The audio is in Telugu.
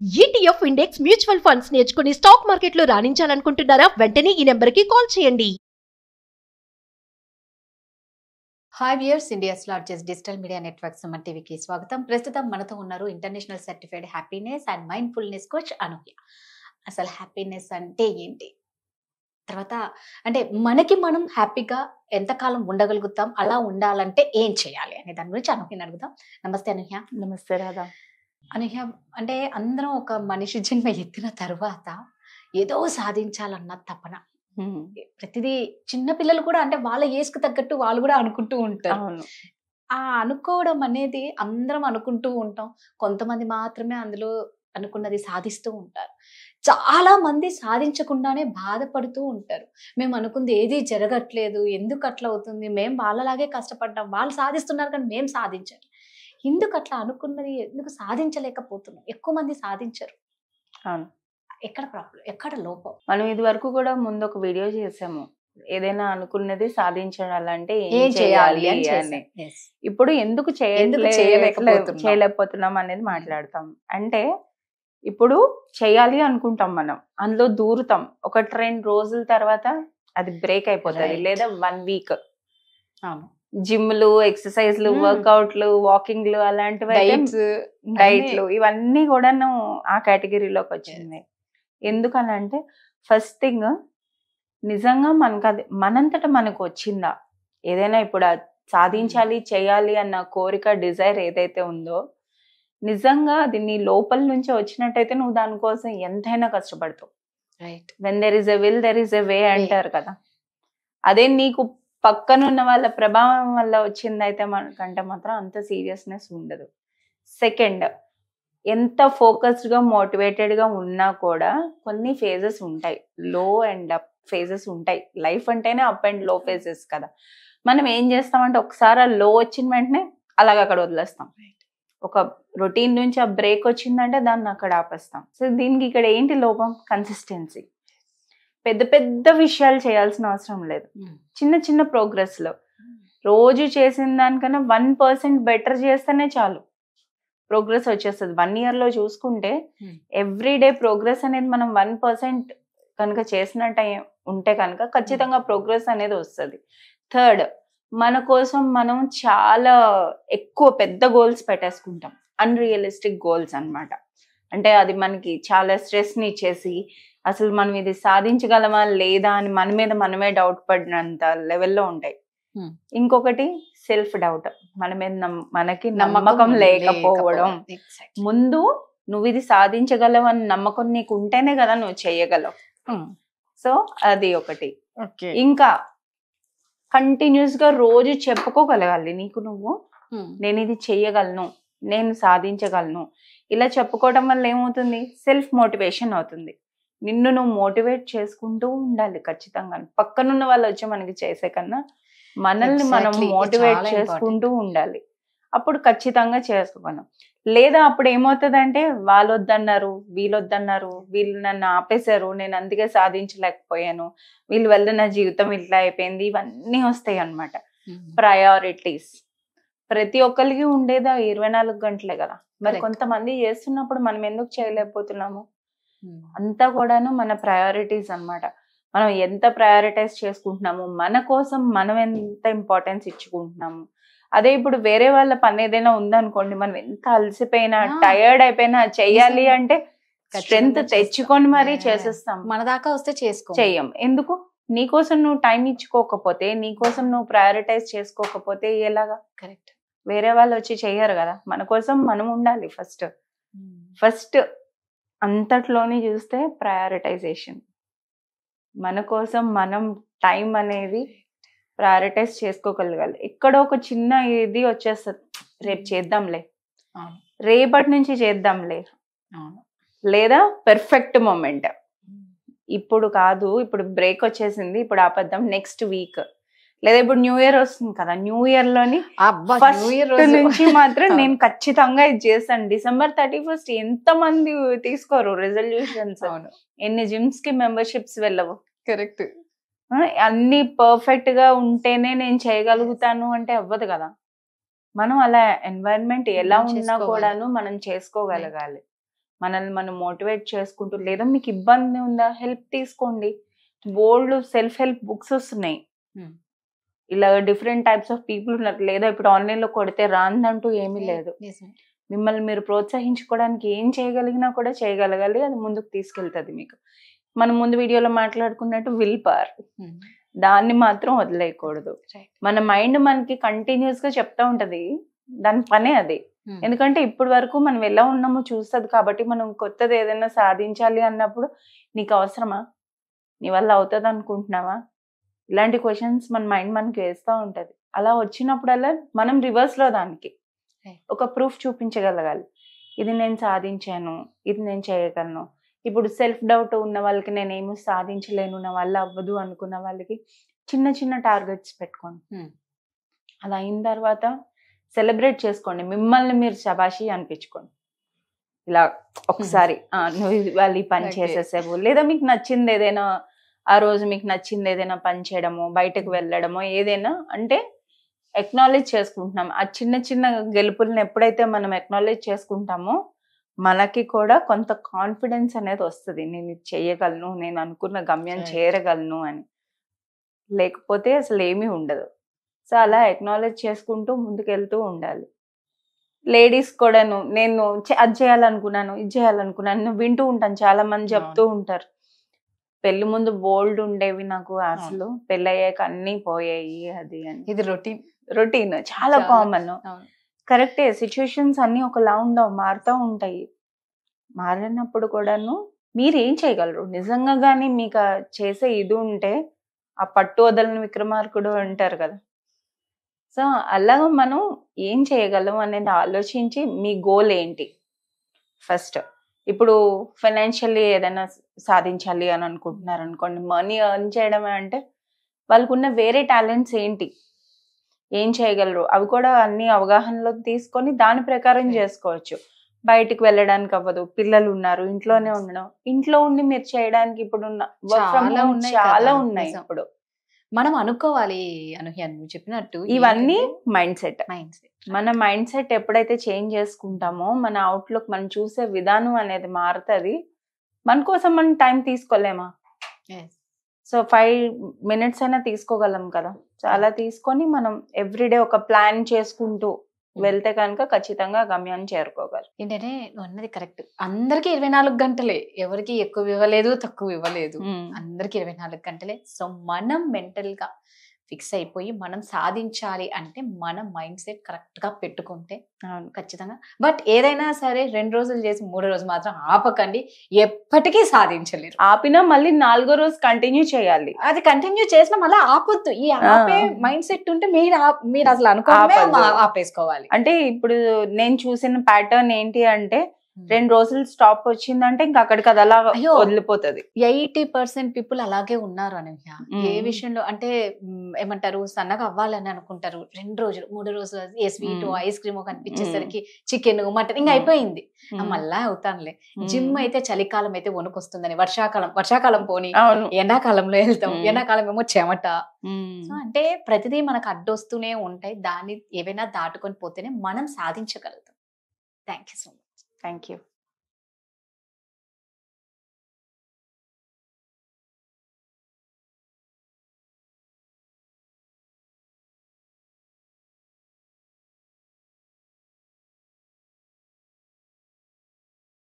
ETF ఇండెక్స్ మ్యూచువల్ ఫండ్స్ నేర్చుకుని స్టాక్ మార్కెట్లో రాణించాలనుకుంటున్నారా? వెంటనే ఈ నెంబర్కి కాల్ చేయండి. Hi viewers, India's largest digital media network Suman టీవీకి స్వాగతం. ప్రస్తుతం మనతో ఉన్నారు international certified happiness and mindfulness coach Anuhya. అసలు హ్యాపీనెస్ అంటే ఏంటి, తర్వాత అంటే మనకి మనం హ్యాపీగా ఎంతకాలం ఉండగలుగుతాం, అలా ఉండాలంటే ఏం చేయాలి అనే దాని గురించి అనూహ్యని అడుగుదాం. నమస్తే అనూహ్య. నమస్తే రాధా. అనూహ్య, అంటే అందరం ఒక మనిషి జన్మ ఎత్తిన తర్వాత ఏదో సాధించాలన్న తపన. ప్రతిదీ చిన్న పిల్లలు కూడా అంటే వాళ్ళ ఏజ్కి తగ్గట్టు వాళ్ళు కూడా అనుకుంటూ ఉంటారు. అవును. ఆ అనుకోవడం అనేది అందరం అనుకుంటూ ఉంటాం. కొంతమంది మాత్రమే అందులో అనుకున్నది సాధిస్తూ ఉంటారు. చాలా మంది సాధించకుండానే బాధపడుతూ ఉంటారు. మేము అనుకుంది ఏది జరగట్లేదు, ఎందుకు అట్లా అవుతుంది, మేము వాళ్ళలాగే కష్టపడ్డాం, వాళ్ళు సాధిస్తున్నారు కానీ మేము సాధించాలి, ఎందుకు అట్లా అనుకున్నది ఎందుకు సాధించలేకపోతున్నాం? ఎక్కువ మంది సాధించరు. అవును. ఎక్కడ ప్రాబ్లం, ఎక్కడ లోపం? మనం ఇది వరకు కూడా ముందు ఒక వీడియో చేసాము, ఏదైనా అనుకున్నది సాధించాలంటే ఏం చేయాలి అని. ఇప్పుడు ఎందుకు చేయలేకపోతున్నాం అనేది మాట్లాడతాం. అంటే ఇప్పుడు చేయాలి అనుకుంటాం, మనం అందులో దూరుతాం, 1-2 రోజుల తర్వాత అది బ్రేక్ అయిపోతుంది, లేదా 1 వీక్. అవును. జిమ్లు, ఎక్సర్సైజ్లు, వర్కౌట్లు, వాకింగ్లు, అలాంటివి, డైట్లు, ఇవన్నీ కూడాను ఆ కేటగిరీలోకి వచ్చింది. ఎందుకనంటే ఫస్ట్ థింగ్, నిజంగా మనకు అది మనంతట మనకు వచ్చిందా? ఏదైనా ఇప్పుడు సాధించాలి, చేయాలి అన్న కోరిక, డిజైర్ ఏదైతే ఉందో, నిజంగా అది నీ లోపల నుంచి వచ్చినట్టయితే నువ్వు దానికోసం ఎంతైనా కష్టపడతావు. Right. When there is a will there is a way అంటారు కదా. అదే నీకు పక్కనున్న వాళ్ళ ప్రభావం వల్ల వచ్చిందైతే మనకంటే మాత్రం అంత సీరియస్నెస్ ఉండదు. సెకండ్, ఎంత ఫోకస్డ్గా మోటివేటెడ్గా ఉన్నా కూడా కొన్ని ఫేజెస్ ఉంటాయి, లో అండ్ అప్ ఫేజెస్ ఉంటాయి. లైఫ్ అంటేనే అప్ అండ్ లో ఫేజెస్ కదా. మనం ఏం చేస్తామంటే ఒకసారి ఆ లో వచ్చిన వెంటనే అలాగ అక్కడ వదిలేస్తాం. ఒక రొటీన్ నుంచి ఆ బ్రేక్ వచ్చిందంటే దాన్ని అక్కడ ఆపేస్తాం. సో దీనికి ఇక్కడ ఏంటి లోపం? కన్సిస్టెన్సీ. పెద్ద పెద్ద విషయాలు చేయాల్సిన అవసరం లేదు, చిన్న చిన్న ప్రోగ్రెస్లో రోజు చేసిన దానికన్నా 1% బెటర్ చేస్తేనే చాలు, ప్రోగ్రెస్ వచ్చేస్తుంది. 1 ఇయర్లో చూసుకుంటే ఎవ్రీడే ప్రోగ్రెస్ అనేది మనం 1% కనుక చేసినట్టు ఉంటే కనుక ఖచ్చితంగా ప్రోగ్రెస్ అనేది వస్తుంది. థర్డ్, మన కోసం మనం చాలా ఎక్కువ పెద్ద గోల్స్ పెట్టేసుకుంటాం, అన్రియలిస్టిక్ గోల్స్ అన్నమాట. అంటే అది మనకి చాలా స్ట్రెస్ని ఇచ్చేసి అసలు మనం ఇది సాధించగలమా లేదా అని మన మీద మనమే డౌట్ పడినంత లెవెల్లో ఉంటాయి. ఇంకొకటి సెల్ఫ్ డౌట్, మన మీద మనకి నమ్మకం లేకపోవడం. ముందు నువ్వు ఇది సాధించగలవు అని నమ్మకం నీకు ఉంటేనే కదా నువ్వు చేయగలవు. సో అది ఒకటి. ఇంకా కంటిన్యూస్ గా రోజు చెప్పుకోగలగాలి నీకు నువ్వు, నేను ఇది చెయ్యగలను, నేను సాధించగలను. ఇలా చెప్పుకోవడం వల్ల ఏమవుతుంది? సెల్ఫ్ మోటివేషన్ అవుతుంది. నిన్ను నువ్వు మోటివేట్ చేసుకుంటూ ఉండాలి ఖచ్చితంగా. పక్కనున్న వాళ్ళు వచ్చి మనకి చేసే కన్నా మనల్ని మనం మోటివేట్ చేసుకుంటూ ఉండాలి. అప్పుడు ఖచ్చితంగా చేసుకోగలం. లేదా అప్పుడు ఏమవుతుందంటే వాళ్ళు వద్దన్నారు, వీళ్ళు నన్ను ఆపేశారు, నేను అందుకే సాధించలేకపోయాను, వీళ్ళ వల్ల నా జీవితం ఇట్లా అయిపోయింది, ఇవన్నీ వస్తాయి అన్నమాట. ప్రయారిటీస్ ప్రతి ఒక్కరికి ఉండేదా 24 గంటలే కదా. మరి కొంతమంది చేస్తున్నప్పుడు మనం ఎందుకు చేయలేకపోతున్నాము? అంతా కూడాను మన ప్రయారిటీస్ అన్నమాట. మనం ఎంత ప్రయారిటైజ్ చేసుకుంటున్నాము, మన కోసం మనం ఎంత ఇంపార్టెన్స్ ఇచ్చుకుంటున్నాము. అదే ఇప్పుడు వేరే వాళ్ళ పని ఏదైనా ఉందనుకోండి, మనం ఎంత అలసిపోయినా టైర్డ్ అయిపోయినా చెయ్యాలి అంటే స్ట్రెంగ్త్ తెచ్చుకొని మరీ చేసేస్తాం. మన దాకా వస్తే చెయ్యం. ఎందుకు? నీకోసం నువ్వు టైం ఇచ్చుకోకపోతే, నీకోసం నువ్వు ప్రయారిటైజ్ చేసుకోకపోతే ఎలాగా? కరెక్ట్. వేరే వాళ్ళు వచ్చి చెయ్యరు కదా. మన కోసం మనం ఉండాలి ఫస్ట్ అంతట్లోని చూస్తే ప్రయారిటైజేషన్. మన కోసం మనం టైం అనేది ప్రయారిటైజ్ చేసుకోగలగాలి. ఎక్కడో ఒక చిన్న ఇది వచ్చేస్తుంది, రేపు చేద్దాంలే, రేపటి నుంచి చేద్దాంలే, లేదా పెర్ఫెక్ట్ మూమెంట్, ఇప్పుడు కాదు, ఇప్పుడు బ్రేక్ వచ్చేసింది, ఇప్పుడు ఆపేద్దాం, నెక్స్ట్ వీక్, లేదా ఇప్పుడు న్యూ ఇయర్ వస్తుంది కదా, న్యూ ఇయర్ లోని ఫస్ట్ నుంచి మాత్రం నేను ఖచ్చితంగా ఇది చేస్తాను. December 31st ఎంత మంది తీసుకోరు రెజల్యూషన్స్, ఎన్ని జిమ్స్ కి మెంబర్షిప్స్ వెళ్ళవు. కరెక్ట్. అన్ని పర్ఫెక్ట్ గా ఉంటేనే నేను చేయగలుగుతాను అంటే అవ్వదు కదా. మనం అలా ఎన్వైరన్మెంట్ ఎలా ఉన్నా కూడాను మనం చేసుకోగలగాలి. మనల్ని మనం మోటివేట్ చేసుకుంటూ, లేదా మీకు ఇబ్బంది ఉందా హెల్ప్ తీసుకోండి. బోల్డ్ సెల్ఫ్ హెల్ప్ బుక్స్ వస్తున్నాయి. ఇలా డిఫరెంట్ టైప్స్ ఆఫ్ పీపుల్ ఉన్నారు. లేదా ఇప్పుడు ఆన్లైన్ లో కొడితే రాందంటూ ఏమీ లేదు. మిమ్మల్ని మీరు ప్రోత్సహించుకోవడానికి ఏం చేయగలిగినా కూడా చేయగలగాలి, అది ముందుకు తీసుకెళ్తుంది మీకు. మనం ముందు వీడియోలో మాట్లాడుకున్నట్టు విల్ పవర్, దాన్ని మాత్రం వదిలేయకూడదు. మన మైండ్ మనకి కంటిన్యూస్ గా చెప్తా ఉంటది, దాని పనే అది. ఎందుకంటే ఇప్పటి వరకు మనం ఎలా ఉన్నామో చూస్తుంది కాబట్టి, మనం కొత్తది ఏదైనా సాధించాలి అన్నప్పుడు నీకు అవసరమా, నీ వల్ల అవుతుంది అనుకుంటున్నావా, ఇలాంటి క్వశ్చన్స్ మన మైండ్ మనకి వేస్తూ ఉంటది. అలా వచ్చినప్పుడల్లా మనం రివర్స్ లో దానికి ఒక ప్రూఫ్ చూపించగలగాలి. ఇది నేను సాధించాను, ఇది నేను చేయగలను. ఇప్పుడు సెల్ఫ్ డౌట్ ఉన్న వాళ్ళకి నేనేమో సాధించలేను, నా వల్ల అవ్వదు అనుకున్న వాళ్ళకి చిన్న చిన్న టార్గెట్స్ పెట్టుకోండి. అలా అయిన తర్వాత సెలబ్రేట్ చేసుకోండి, మిమ్మల్ని మీరు శబాషి అనిపించుకోండి. ఇలా ఒకసారి నువ్వు వాళ్ళు ఈ పని చేసేసావు, లేదా మీకు నచ్చింది ఏదైనా, ఆ రోజు మీకు నచ్చింది ఏదైనా పని చేయడమో, బయటకు వెళ్ళడమో, ఏదైనా అంటే ఎక్నాలెడ్జ్ చేసుకుంటున్నాం. ఆ చిన్న చిన్న గెలుపులను ఎప్పుడైతే మనం ఎక్నాలెడ్జ్ చేసుకుంటామో మనకి కూడా కొంత కాన్ఫిడెన్స్ అనేది వస్తుంది, నేను ఇది చేయగలను, నేను అనుకున్న గమ్యం చేరగలను అని. లేకపోతే అసలు ఏమీ ఉండదు. సో అలా ఎక్నాలెడ్జ్ చేసుకుంటూ ముందుకెళ్తూ ఉండాలి. లేడీస్ కూడాను, నేను అది చేయాలనుకున్నాను, ఇది చేయాలనుకున్నాను, వింటూ ఉంటాను, చాలా మంది చెప్తూ ఉంటారు. పెళ్లి ముందు బోల్డ్ ఉండేవి నాకు, అసలు పెళ్ళయ్యాక అన్ని పోయాయి అది అని. ఇది రొటీన్ చాలా కామన్. కరెక్టే, సిచ్యువేషన్స్ అన్ని ఒకలా ఉండవు, మారుతూ ఉంటాయి. మారినప్పుడు కూడాను మీరు ఏం చేయగలరు నిజంగా, కానీ మీకు చేసే ఇది ఉంటే ఆ పట్టు వదలని విక్రమార్కుడు అంటారు కదా. సో అలాగా మనం ఏం చేయగలం అనేది ఆలోచించి మీ గోల్ ఏంటి ఫస్ట్. ఇప్పుడు ఫైనాన్షియల్లీ ఏదైనా సాధించాలి అని అనుకుంటున్నారు అనుకోండి, మనీ ఎర్న్ చేయడమే అంటే వాళ్ళకున్న వేరే టాలెంట్స్ ఏంటి, ఏం చేయగలరు, అవి కూడా అన్ని అవగాహనలో తీసుకొని దాని ప్రకారం చేసుకోవచ్చు. బయటికి వెళ్ళడానికి అవ్వదు, పిల్లలు ఉన్నారు, ఇంట్లోనే ఉండడం, ఇంట్లో ఉండి మీరు చేయడానికి ఇప్పుడు చాలా ఉన్నాయి. ఇప్పుడు మనం అనుకోవాలి అనూహ్య, నువ్వు చెప్పినట్టు ఇవన్నీ మైండ్ సెట్. మన మైండ్ సెట్ ఎప్పుడైతే చేంజ్ చేసుకుంటామో మన అవుట్లుక్, మనం చూసే విధానం అనేది మారుతుంది. మన కోసం మనం టైం తీసుకోలేమా? సో 5 minutes అయినా తీసుకోగలం కదా. సో అలా తీసుకొని మనం ఎవ్రీడే ఒక ప్లాన్ చేసుకుంటూ వెళ్తే కనుక ఖచ్చితంగా గమ్యాన్ని చేరుకోగలరు. ఏంటంటే నువ్వు అన్నది కరెక్ట్. అందరికి 24 గంటలే, ఎవరికి ఎక్కువ ఇవ్వలేదు తక్కువ ఇవ్వలేదు, అందరికి 24 గంటలే. సో మనం మెంటల్ గా ఫిక్స్ అయిపోయి మనం సాధించాలి అంటే మన మైండ్ సెట్ కరెక్ట్ గా పెట్టుకుంటే ఖచ్చితంగా. బట్ ఏదైనా సరే 2 రోజులు చేసి 3వ రోజు మాత్రం ఆపకండి, ఎప్పటికీ సాధించలేరు. ఆపినా మళ్ళీ 4వ రోజు కంటిన్యూ చేయాలి. అది కంటిన్యూ చేసినా మళ్ళీ ఆపొద్దు. ఈ ఆపే మైండ్ సెట్ ఉంటే మీరు అసలు అనుకోవాలి ఆపేసుకోవాలి. అంటే ఇప్పుడు నేను చూసిన ప్యాటర్న్ ఏంటి అంటే 2 రోజులు స్టాప్ వచ్చిందంటే ఇంకా అక్కడికి అది అలా వదిలిపోతుంది. 80% పీపుల్ అలాగే ఉన్నారు అనూహ్య. ఏ విషయంలో అంటే ఏమంటారు, సన్నగా అవ్వాలని అనుకుంటారు, 2 రోజులు 3 రోజులు ఏ స్వీట్ ఐస్ క్రీమ్ కనిపించేసరికి చికెన్ మటన్ ఇంకా అయిపోయింది, మళ్ళా అవుతానులే. జిమ్ అయితే చలికాలం అయితే వణుకొస్తుందని, వర్షాకాలం పోని ఎండాకాలంలో వెళ్తాం, ఎండాకాలం ఏమో చెమట. సో అంటే ప్రతిదీ మనకు అడ్డొస్తూనే ఉంటాయి, దాన్ని ఏవైనా దాటుకొని పోతేనే మనం సాధించగలుగుతాం. Thank you so much. Thank you.